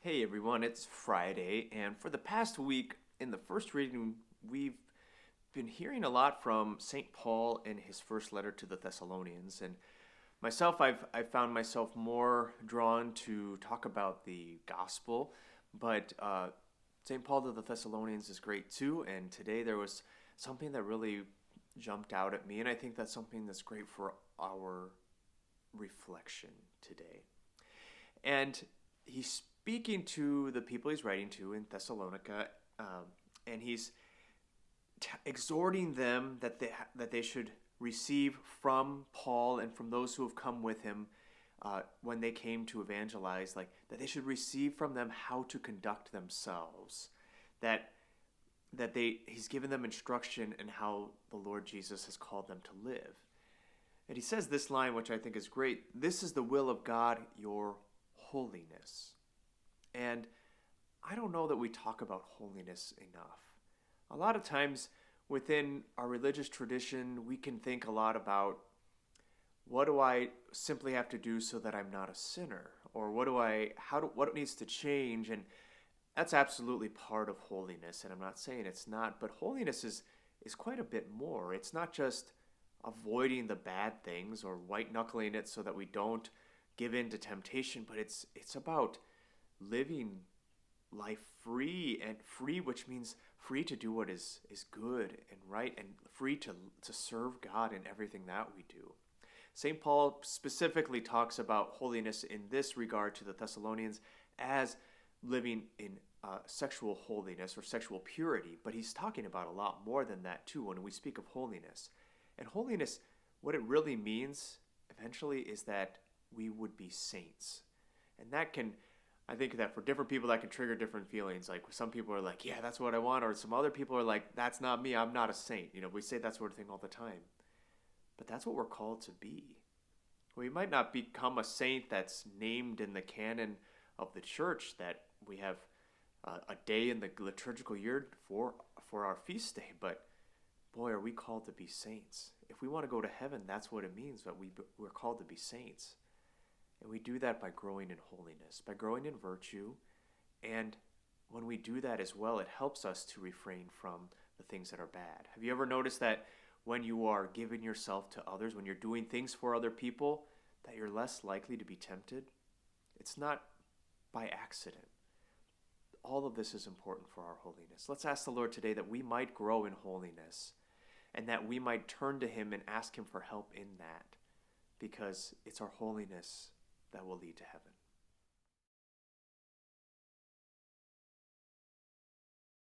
Hey everyone, it's Friday, and for the past week, in the first reading, we've been hearing a lot from St. Paul in his first letter to the Thessalonians. And myself, I've found myself more drawn to talk about the gospel, but St. Paul to the Thessalonians is great too. And today there was something that really jumped out at me, and I think that's something that's great for our reflection today. And he's speaking to the people he's writing to in Thessalonica, and he's exhorting them that they should receive from Paul and from those who have come with him when they came to evangelize, like that they should receive from them how to conduct themselves. That he's given them instruction in how the Lord Jesus has called them to live. And he says this line, which I think is great: "This is the will of God, your holiness." And I don't know that we talk about holiness enough. A lot of times within our religious tradition, we can think a lot about, what do I simply have to do so that I'm not a sinner? Or what needs to change? And that's absolutely part of holiness, and I'm not saying it's not, but holiness is quite a bit more. It's not just avoiding the bad things or white knuckling it so that we don't give in to temptation, but it's about living life free, which means free to do what is good and right, and free to serve God in everything that we do. St. Paul specifically talks about holiness in this regard to the Thessalonians as living in sexual holiness or sexual purity, but he's talking about a lot more than that too when we speak of holiness. And holiness, what it really means eventually is that we would be saints. And I think that for different people that can trigger different feelings. Like some people are like, yeah, that's what I want. Or some other people are like, that's not me. I'm not a saint. We say that sort of thing all the time. But that's what we're called to be. We might not become a saint that's named in the canon of the church, that we have a day in the liturgical year for our feast day. But boy, are we called to be saints. If we want to go to heaven, that's what it means, that we're called to be saints. And we do that by growing in holiness, by growing in virtue. And when we do that as well, it helps us to refrain from the things that are bad. Have you ever noticed that when you are giving yourself to others, when you're doing things for other people, that you're less likely to be tempted? It's not by accident. All of this is important for our holiness. Let's ask the Lord today that we might grow in holiness and that we might turn to him and ask him for help in that, because it's our holiness that will lead to heaven.